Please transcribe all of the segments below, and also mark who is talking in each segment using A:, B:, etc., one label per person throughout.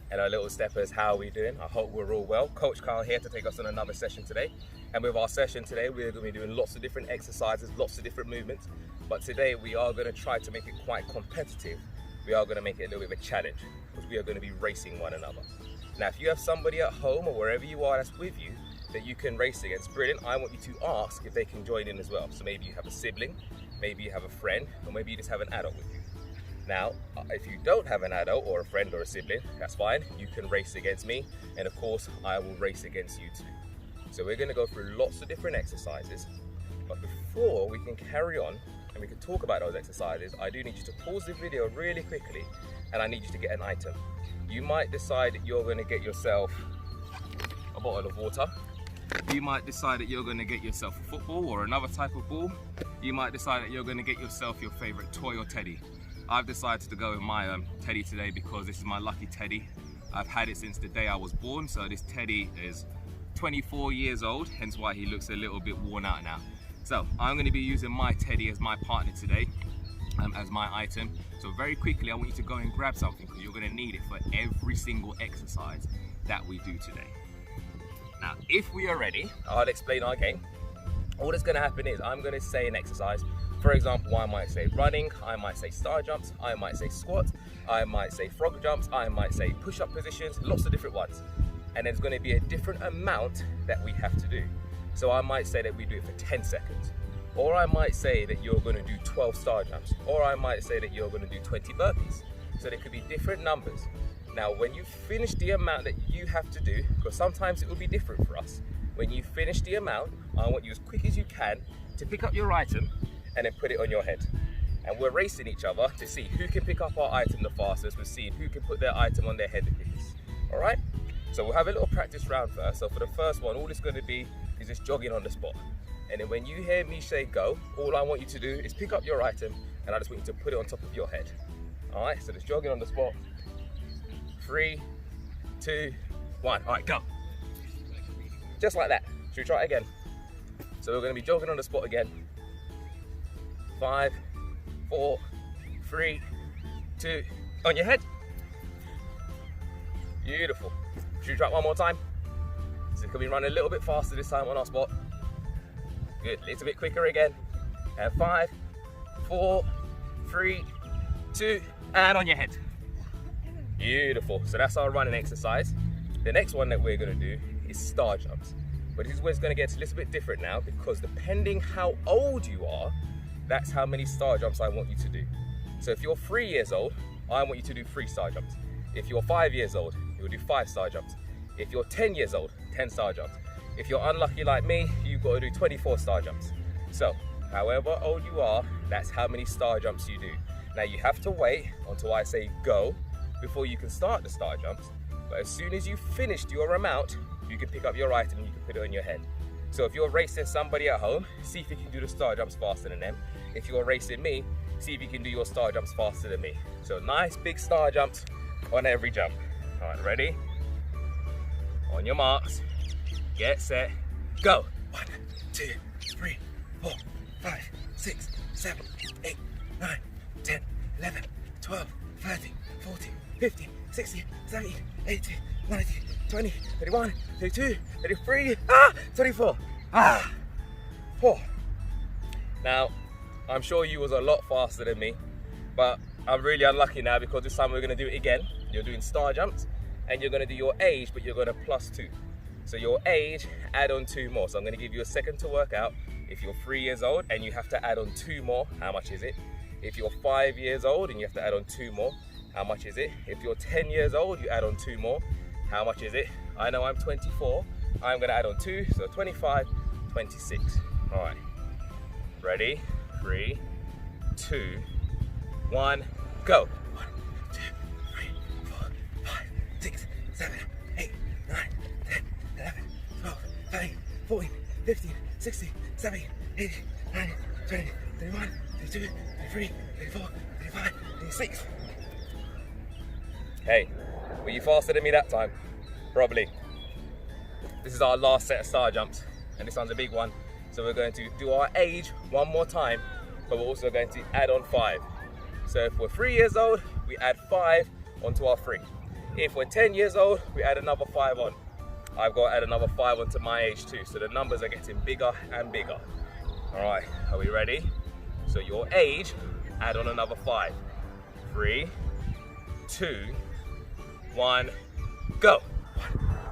A: Hello little steppers, how are we doing? I hope we're all well. Coach Carl here to take us on another session today. And with our session today, we're going to be doing lots of different exercises, lots of different movements. But today we are going to try to make it quite competitive. We are going to make it a little bit of a challenge because we are going to be racing one another. Now, if you have somebody at home or wherever you are that's with you that you can race against, brilliant. I want you to ask if they can join in as well. So maybe you have a sibling, maybe you have a friend, or maybe you just have an adult with you. Now, if you don't have an adult or a friend or a sibling, that's fine. You can race against me, and of course, I will race against you too. So we're going to go through lots of different exercises, but before we can carry on and we can talk about those exercises, I do need you to pause the video really quickly, and I need you to get an item. You might decide that you're going to get yourself a bottle of water. You might decide that you're going to get yourself a football or another type of ball. You might decide that you're going to get yourself your favorite toy or teddy. I've decided to go with my teddy today because this is my lucky teddy. I've had it since the day I was born, so this teddy is 24 years old, hence why he looks a little bit worn out now. So I'm going to be using my teddy as my partner today, as my item. So very quickly I want you to go and grab something because you're going to need it for every single exercise that we do today. Now if we are ready, I'll explain our game. All that's going to happen is I'm going to say an exercise. For example, I might say running, I might say star jumps, I might say squats, I might say frog jumps, I might say push-up positions, lots of different ones. And there's going to be a different amount that we have to do. So I might say that we do it for 10 seconds. Or I might say that you're going to do 12 star jumps. Or I might say that you're going to do 20 burpees. So there could be different numbers. Now, when you finish the amount that you have to do, because sometimes it will be different for us, when you finish the amount, I want you as quick as you can to pick up your item and then put it on your head. And we're racing each other to see who can pick up our item the fastest. We're seeing who can put their item on their head the quickest. All right? So we'll have a little practice round first. So for the first one, all it's going to be is just jogging on the spot. And then when you hear me say go, all I want you to do is pick up your item and I just want you to put it on top of your head. All right? So just jogging on the spot. 3, 2, 1. All right, go. Just like that. Should we try it again? So we're going to be jogging on the spot again. 5, 4, 3, 2, on your head. Beautiful. Should we try it one more time? So can we run a little bit faster this time on our spot? Good, a little bit quicker again. And 5, 4, 3, 2, and on your head. Beautiful, so that's our running exercise. The next one that we're gonna do is star jumps. But this is where it's gonna get a little bit different now because depending how old you are, that's how many star jumps I want you to do. So if you're 3 years old, I want you to do 3 star jumps. If you're 5 years old, you'll do 5 star jumps. If you're 10 years old, 10 star jumps. If you're unlucky like me, you've got to do 24 star jumps. So, however old you are, that's how many star jumps you do. Now you have to wait until I say go before you can start the star jumps. But as soon as you've finished your amount, you can pick up your item and you can put it on your head. So if you're racing somebody at home, see if you can do the star jumps faster than them. If you're racing me, see if you can do your star jumps faster than me. So nice big star jumps on every jump. All right, ready? On your marks, get set, go. 1, 2, 3, 4, 5, 6, 7, 8, 9, 10, 11, 12, 13, 14, 15, 16, 17, 18, 19, 20, 21, 22, 23, 24. 4. Now, I'm sure you was a lot faster than me, but I'm really unlucky now because this time we're going to do it again. You're doing star jumps and you're going to do your age, but you're going to plus 2. So your age, add on 2 more. So I'm going to give you a second to work out. If you're 3 years old and you have to add on 2 more, how much is it? If you're 5 years old and you have to add on 2 more, how much is it? If you're 10 years old, you add on 2 more, how much is it? I know I'm 24, I'm going to add on 2, so 25, 26. All right, ready? 3, 2, 1, go. 1, 2, 3, 4, 5, 6, 7, 8, 9, 10, 11, 12, 13, 14, 15, 16, 17, 18, 19, 20, 21, 22, 23, 24, 25, 26. Hey, were you faster than me that time? Probably. This is our last set of star jumps, and this one's a big one. So we're going to do our age one more time, but we're also going to add on 5. So if we're 3 years old, we add 5 onto our 3. If we're 10 years old, we add another 5 on. I've got to add another 5 onto my age too. So the numbers are getting bigger and bigger. All right, are we ready? So your age, add on another 5. 3, 2, 1, go. 1,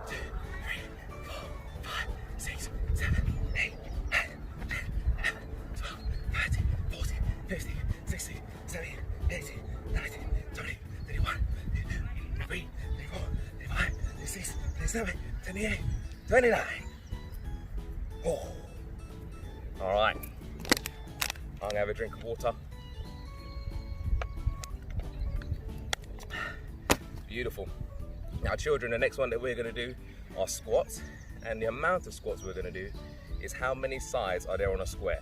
A: 2, 3, 4, 5, 6, 7, 8, 9, 10, 11, 12, 13, 14, 15, 16, 17, 18, 19, 20, 21, 22, 23, 24, 25, 26, 27, 28, 29. Oh. All right. I'm gonna have a drink of water. Beautiful. Now children, the next one that we're gonna do are squats, and the amount of squats we're gonna do is how many sides are there on a square.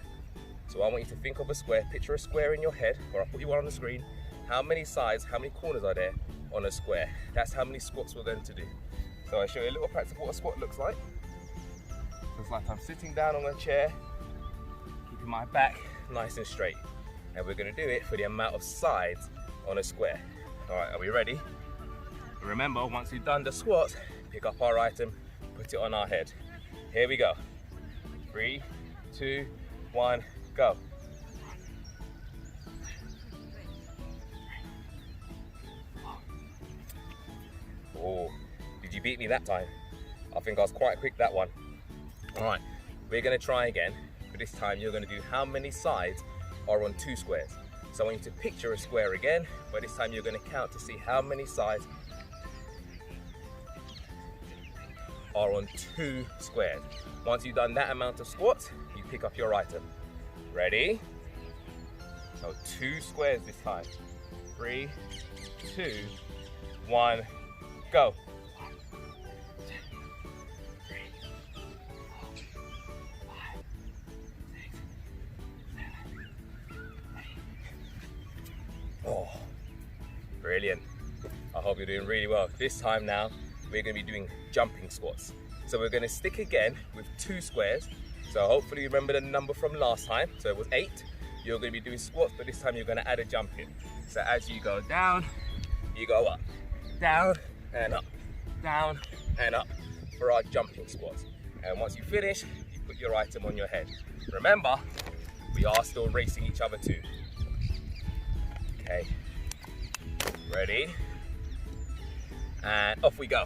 A: So I want you to think of a square, picture a square in your head, or I'll put you one on the screen. How many sides, how many corners are there on a square? That's how many squats we're going to do. So I'll show you a little practice of what a squat looks like. Looks like I'm sitting down on a chair, keeping my back nice and straight. And we're going to do it for the amount of sides on a square. All right, are we ready? Remember, once we've done the squat, pick up our item, put it on our head. Here we go. 3, 2, 1, go. Oh, did you beat me that time? I think I was quite quick that one. All right, we're gonna try again. But this time you're gonna do how many sides are on 2 squares. So I want you to picture a square again, but this time you're gonna count to see how many sides are on 2 squares. Once you've done that amount of squats, you pick up your item. Ready? So 2 squares this time. 3, 2, 1, go. 1, 2, 3, 4, 5, 6, 7, 8. Oh, brilliant. I hope you're doing really well. This time now, we're going to be doing jumping squats. So we're going to stick again with 2 squares. So hopefully you remember the number from last time. So it was 8. You're going to be doing squats, but this time you're going to add a jump in. So as you go down, you go up, down and up, down and up for our jumping squats. And once you finish, you put your item on your head. Remember, we are still racing each other too. Okay, ready? And off we go.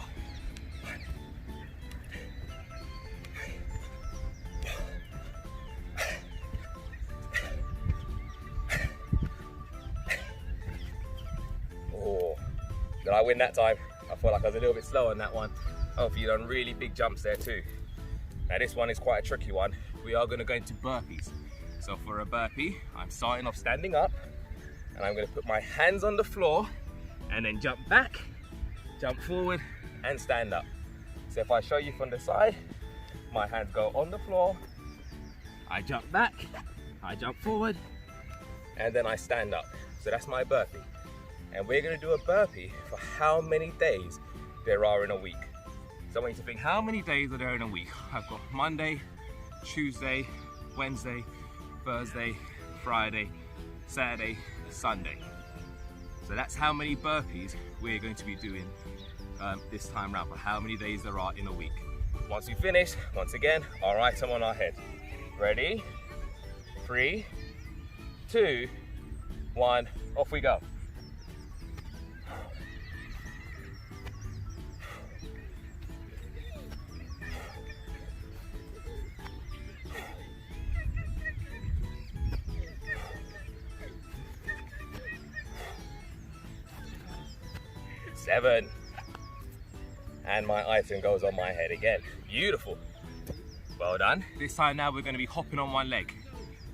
A: Did I win that time? I feel like I was a little bit slow on that one. Hopefully you done really big jumps there too. Now this one is quite a tricky one. We are going to go into burpees. So for a burpee, I'm starting off standing up, and I'm going to put my hands on the floor and then jump back, jump forward and stand up. So if I show you from the side, my hands go on the floor, I jump back, I jump forward, and then I stand up. So that's my burpee. And we're going to do a burpee for how many days there are in a week. So I want you to think, how many days are there in a week? I've got Monday, Tuesday, Wednesday, Thursday, Friday, Saturday, Sunday. So that's how many burpees we're going to be doing this time round, for how many days there are in a week. Once we finish, once again, our item on our head. Ready? 3, 2, 1, off we go. Seven. And my item goes on my head again. Beautiful. Well done. This time now we're going to be hopping on one leg.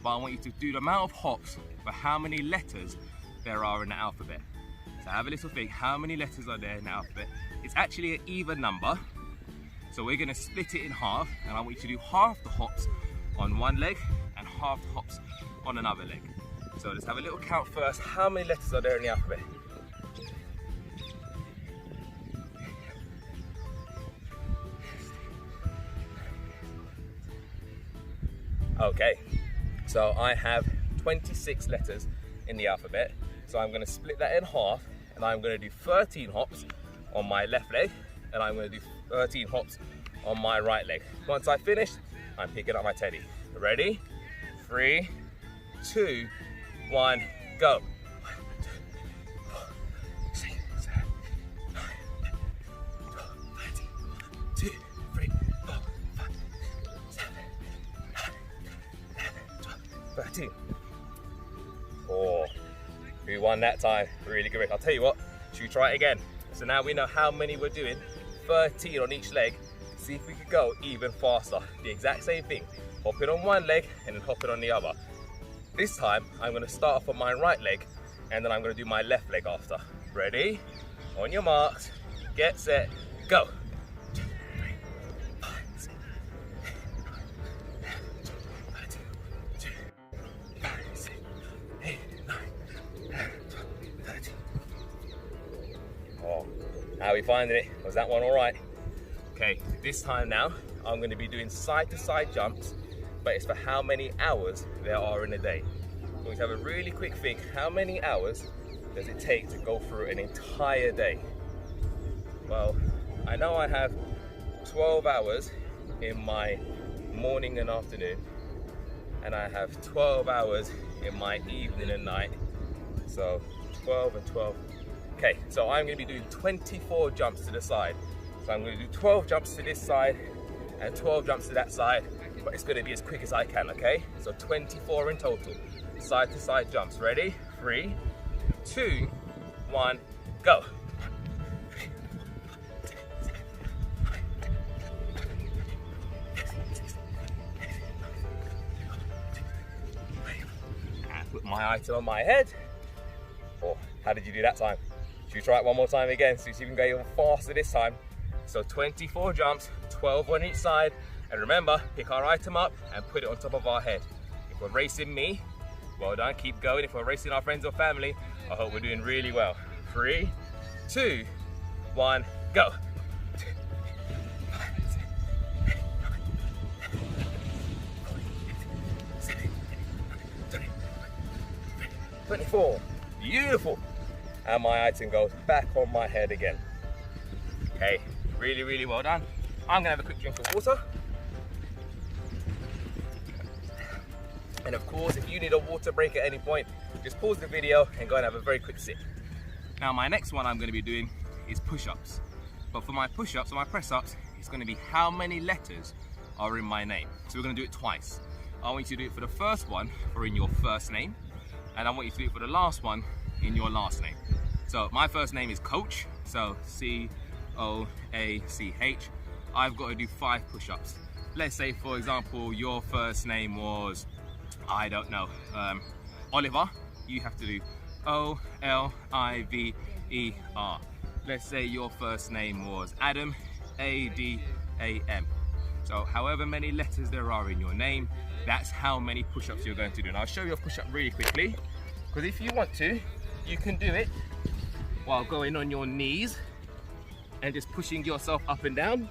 A: But I want you to do the amount of hops for how many letters there are in the alphabet. So have a little think, how many letters are there in the alphabet? It's actually an even number. So we're going to split it in half, and I want you to do half the hops on one leg and half the hops on another leg. So let's have a little count first. How many letters are there in the alphabet? Okay, so I have 26 letters in the alphabet. So I'm going to split that in half, and I'm going to do 13 hops on my left leg, and I'm going to do 13 hops on my right leg. Once I finish, I'm picking up my teddy. Ready? 3, 2, 1, go. 13. 4. Who won that time? Really good. I'll tell you what, should we try it again? So now we know how many we're doing, 13 on each leg. See if we could go even faster. The exact same thing, hopping on one leg and then hopping on the other. This time, I'm going to start off on my right leg and then I'm going to do my left leg after. Ready? On your marks, get set, go. 2, 3, 5, 6, 8, 9, 10, 13. Oh, how are we finding it? Was that one all right? Okay, this time now, I'm going to be doing side-to-side jumps, but it's for how many hours there are in a day. So we have a really quick think, how many hours does it take to go through an entire day? Well, I know I have 12 hours in my morning and afternoon, and I have 12 hours in my evening and night. So 12 and 12. Okay, so I'm going to be doing 24 jumps to the side. So I'm going to do 12 jumps to this side and 12 jumps to that side, but it's going to be as quick as I can, okay? So 24 in total, side to side jumps. Ready? 3, 2, 1, go. And put my item on my head. Oh, how did you do that time? Should we try it one more time again so you can go even faster this time? So 24 jumps, 12 on each side, and remember, pick our item up and put it on top of our head. If we're racing me, well done, keep going. If we're racing our friends or family, I hope we're doing really well. 3, 2, 1, go. 24, beautiful. And my item goes back on my head again. Okay, really, really well done. I'm gonna have a quick drink of water. And of course, if you need a water break at any point, just pause the video and go and have a very quick sip. Now my next one I'm gonna be doing is push-ups. But for my push-ups or my press-ups, it's gonna be how many letters are in my name. So we're gonna do it twice. I want you to do it for the first one, or in your first name. And I want you to do it for the last one, in your last name. So my first name is Coach, so C-O-A-C-H. I've got to do 5 push-ups. Let's say, for example, your first name was, I don't know, Oliver. You have to do O-L-I-V-E-R. Let's say your first name was Adam, A-D-A-M. So however many letters there are in your name, that's how many push-ups you're going to do. And I'll show you a push-up really quickly, because if you want to, you can do it while going on your knees and just pushing yourself up and down.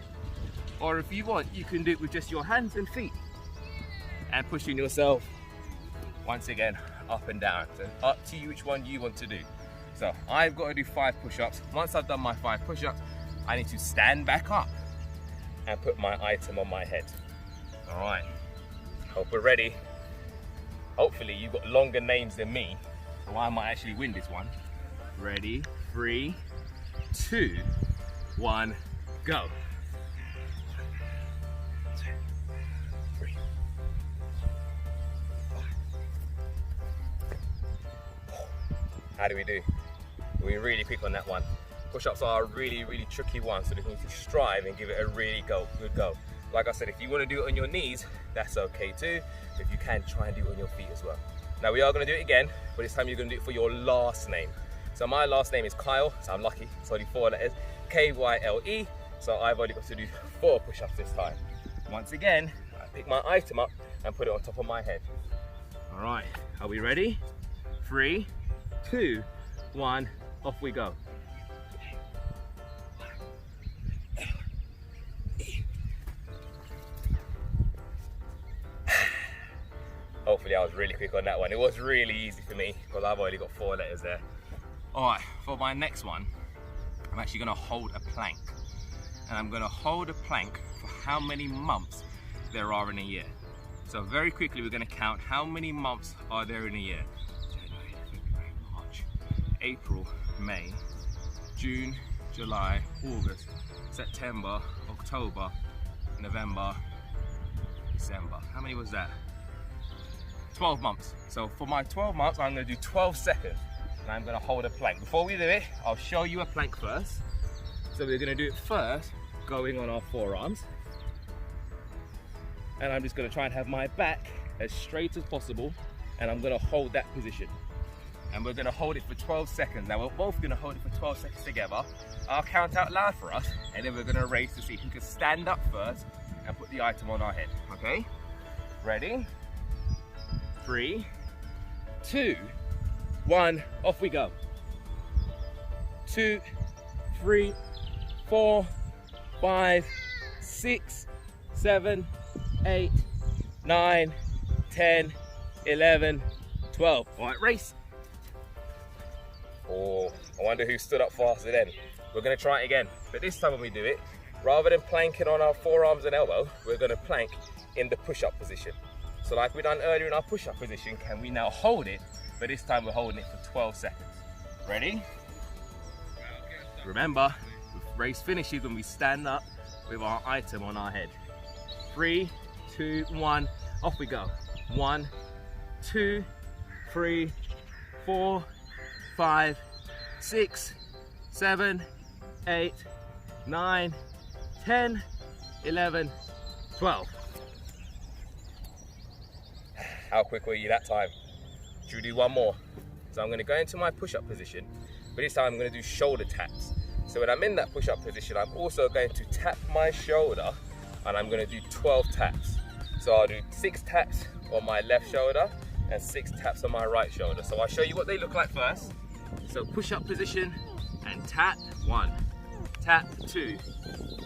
A: Or if you want, you can do it with just your hands and feet and pushing yourself once again up and down. So up to you which one you want to do. So I've got to do 5 push-ups. Once I've done my 5 push-ups, I need to stand back up and put my item on my head. All right, hope we're ready. Hopefully you've got longer names than me, so I might actually win this one. Ready? 3, 2, 1, go. 1, 2, 3, 4. How do we do? We're really quick on that one. Push-ups are a really, really tricky one, so they need to strive and give it a really good go. Like I said, if you want to do it on your knees, that's okay too. If you can, try and do it on your feet as well. Now we are going to do it again, but this time you're going to do it for your last name. So my last name is Kyle, so I'm lucky. It's only 4 letters, K-Y-L-E. So I've only got to do 4 push-ups this time. Once again, I pick my item up and put it on top of my head. All right, are we ready? 3, 2, 1, off we go. Hopefully I was really quick on that one. It was really easy for me because I've only got 4 letters there. All right, for my next one, I'm actually gonna hold a plank. And I'm gonna hold a plank for how many months there are in a year. So very quickly, we're gonna count how many months are there in a year. January, February, March, April, May, June, July, August, September, October, November, December. How many was that? 12 months. So for my 12 months, I'm gonna do 12 seconds. And I'm gonna hold a plank. Before we do it, I'll show you a plank first. So we're gonna do it first, going on our forearms. And I'm just gonna try and have my back as straight as possible. And I'm gonna hold that position. And we're gonna hold it for 12 seconds. Now we're both gonna hold it for 12 seconds together. I'll count out loud for us, and then we're gonna race to see who can stand up first and put the item on our head, okay? Ready? 3, 2, 1, off we go. 2, 3, 4, 5, 6, 7, 8, 9, 10, 11, 12. All right, race. Oh, I wonder who stood up faster then. We're gonna try it again, but this time when we do it, rather than planking on our forearms and elbow, we're gonna plank in the push-up position. So like we done earlier in our push-up position, can we now hold it, but this time we're holding it for 12 seconds. Ready? Remember, race finishes when we stand up with our item on our head. 3, 2, 1, off we go. 1, 2, 3, 4, 5, 6, 7, 8, 9, 10, 11, 12. How quick were you that time? Should we do one more? So I'm gonna go into my push-up position, but this time I'm gonna do shoulder taps. So when I'm in that push-up position, I'm also going to tap my shoulder, and I'm gonna do 12 taps. So I'll do 6 taps on my left shoulder and 6 taps on my right shoulder. So I'll show you what they look like first. So push-up position and tap 1, tap 2,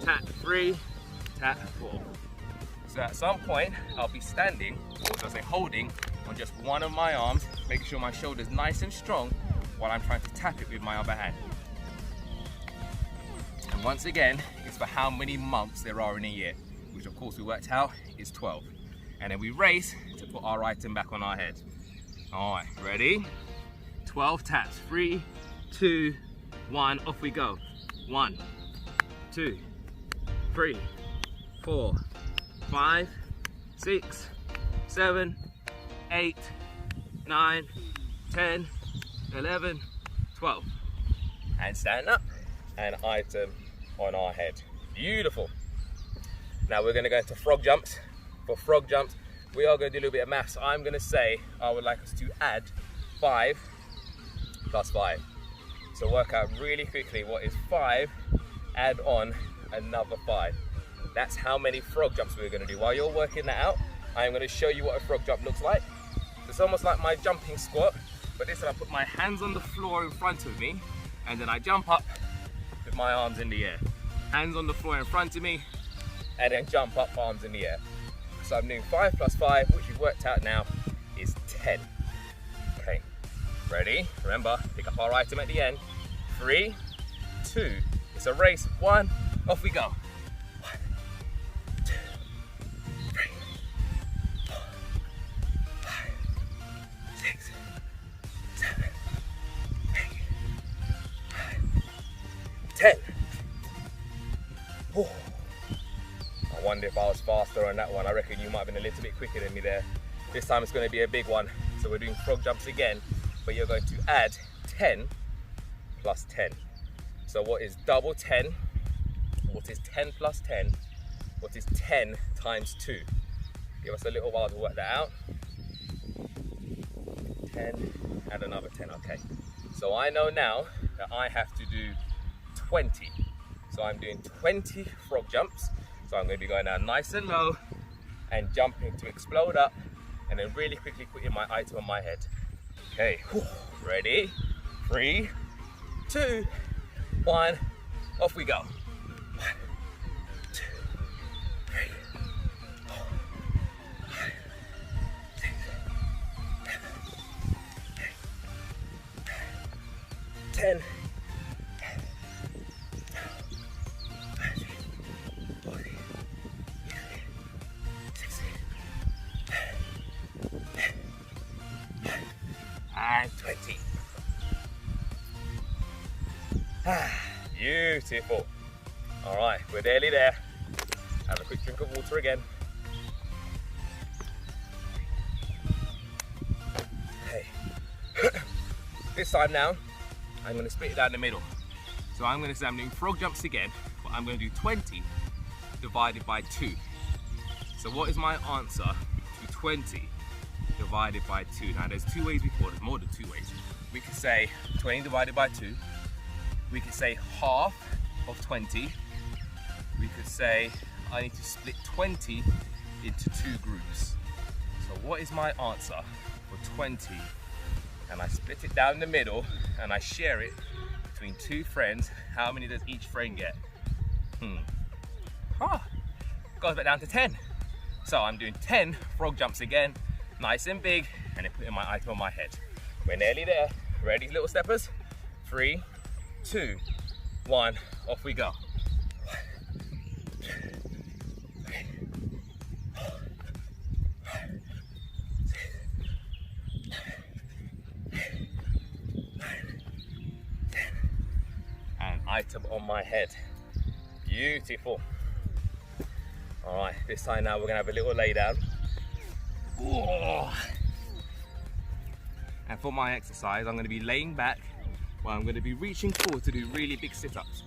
A: tap 3, tap 4. So at some point, I'll be standing, or should I say holding, on just one of my arms, making sure my shoulder's nice and strong while I'm trying to tap it with my other hand. And once again, it's for how many months there are in a year, which of course we worked out is 12. And then we race to put our item back on our head. All right, ready? 12 taps, 3, 2, 1, off we go. 1, 2, 3, 4, 5, 6, 7, 8, 9, 10, 11, 12. And stand up, and item on our head. Beautiful. Now we're gonna go into frog jumps. For frog jumps, we are gonna do a little bit of maths. I'm gonna say, I would like us to add 5 plus 5. So work out really quickly what is 5, add on another 5. That's how many frog jumps we're gonna do. While you're working that out, I'm gonna show you what a frog jump looks like. It's almost like my jumping squat, but this time I put my hands on the floor in front of me, and then I jump up with my arms in the air. Hands on the floor in front of me, and then jump up, arms in the air. So I'm doing 5 plus 5, which we've worked out now is 10. Okay, ready? Remember, pick up our item at the end. 3, 2, it's a race. 1, off we go. 1, 2, 3, 4, 5, 6, 7, 8, 9, 10. Oh. I wonder if I was faster on that one. I reckon you might have been a little bit quicker than me there. This time it's going to be a big one. So we're doing frog jumps again, but you're going to add 10 plus 10. So what is double 10? What is 10 plus 10? What is 10 times 2? Give us a little while to work that out. 10 and another 10, okay. So I know now that I have to do 20. So I'm doing 20 frog jumps. So I'm going to be going down nice and low and jumping to explode up, and then really quickly putting my item on my head. Okay, ready? 3, 2, 1, off we go. 1, 2, 3, 4, 5, 6, 7, 8, 9, 10, Beautiful. All right, we're nearly there. Have a quick drink of water again. Hey. This time now, I'm going to split it down the middle. So I'm going to say I'm doing frog jumps again, but I'm going to do 20 divided by 2. So what is my answer to 20 divided by 2? Now there's two ways before, there's more than two ways. We could say 20 divided by 2. We could say half of 20. We could say I need to split 20 into 2 groups. So what is my answer for 20? And I split it down the middle and I share it between 2 friends. How many does each friend get? Goes back down to 10. So I'm doing 10 frog jumps again, nice and big, and then putting my item on my head. We're nearly there. Ready, little steppers? 3, 2, 1, off we go. And item on my head. Beautiful. All right, this time now we're gonna have a little lay down. Ooh. And for my exercise, I'm gonna be laying back while I'm gonna be reaching forward to do really big sit-ups.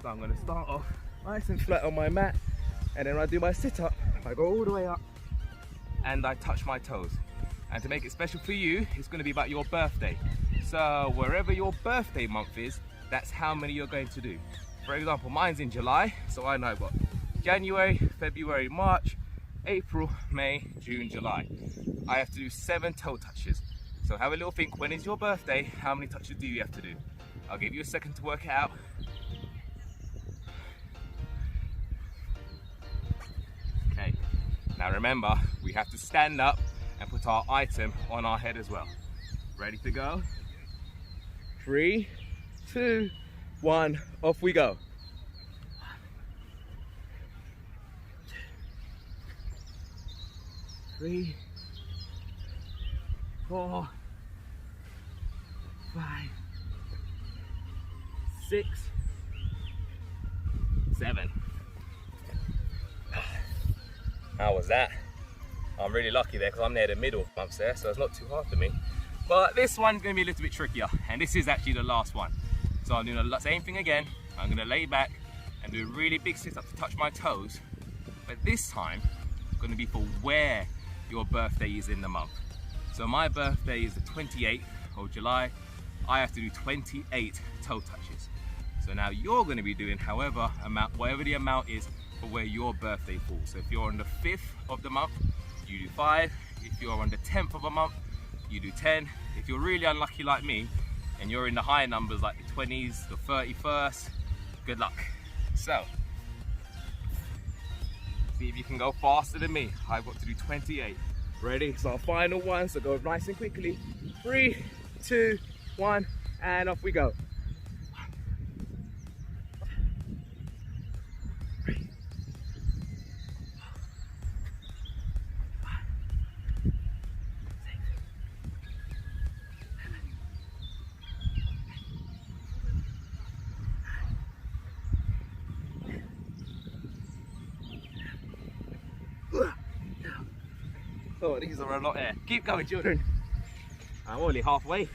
A: So I'm gonna start off nice and flat on my mat, and then when I do my sit-up, I go all the way up and I touch my toes. And to make it special for you, it's gonna be about your birthday. So wherever your birthday month is, that's how many you're going to do. For example, mine's in July, so I know I've got January, February, March, April, May, June, July. I have to do 7 toe touches. So have a little think, when is your birthday? How many touches do you have to do? I'll give you a second to work it out. Okay, now remember, we have to stand up and put our item on our head as well. Ready to go? 3, 2, 1, off we go. 3, 4, 5, 6, 7. How was that? I'm really lucky there because I'm near the middle bumps there, so it's not too hard for me. But this one's going to be a little bit trickier, and this is actually the last one. So I'm doing the same thing again. I'm going to lay back and do a really big sit-up to touch my toes. But this time, it's going to be for where your birthday is in the month. So my birthday is the 28th of July. I have to do 28 toe touches. So now you're going to be doing whatever the amount is for where your birthday falls. So if you're on the 5th of the month, you do 5. If you're on the 10th of a month, you do 10. If you're really unlucky like me, and you're in the higher numbers like the 20s, the 31st, good luck. So, see if you can go faster than me. I've got to do 28. Ready? So our final one, so go nice and quickly. 3, 2, 1, and off we go. Oh, these are a lot there. Keep going, children. I'm only halfway.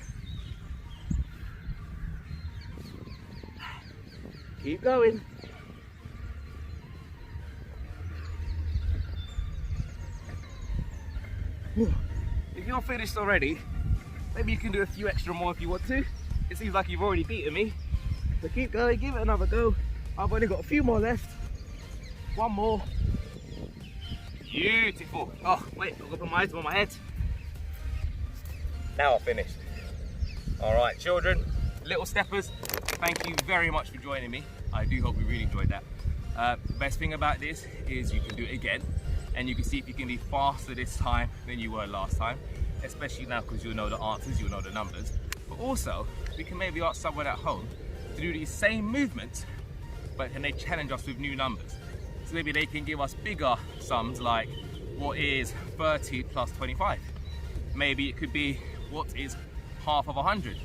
A: Keep going. If you're finished already, maybe you can do a few extra more if you want to. It seems like you've already beaten me. So keep going, give it another go. I've only got a few more left. One more. Beautiful. Oh, wait, I've got to put my item on my head. Now I've finished. All right, children, little steppers, thank you very much for joining me. I do hope you really enjoyed that. The best thing about this is you can do it again, and you can see if you can be faster this time than you were last time, especially now because you'll know the answers, you'll know the numbers. But also, we can maybe ask someone at home to do these same movements, but can they challenge us with new numbers? So maybe they can give us bigger sums like, what is 30 plus 25? Maybe it could be, what is half of 100?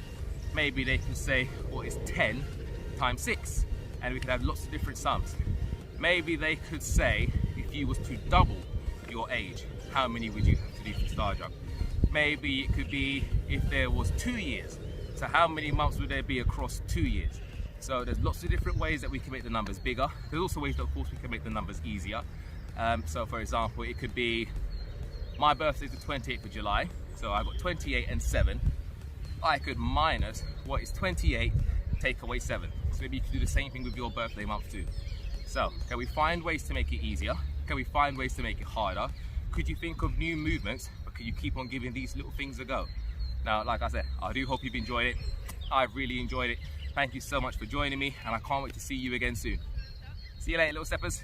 A: Maybe they can say, what is 10 times 6, and we could have lots of different sums. Maybe they could say, if you was to double your age, how many would you have to do for star jump? Maybe it could be if there was 2 years, so how many months would there be across 2 years? So there's lots of different ways that we can make the numbers bigger. There's also ways that, of course, we can make the numbers easier. So for example, it could be my birthday is the 28th of July, so I've got 28 and 7. I could minus what is 28, take away 7. So maybe you can do the same thing with your birthday month too. So can we find ways to make it easier? Can we find ways to make it harder? Could you think of new movements, or could you keep on giving these little things a go? Now, like I said, I do hope you've enjoyed it. I've really enjoyed it. Thank you so much for joining me, and I can't wait to see you again soon. See you later, little steppers.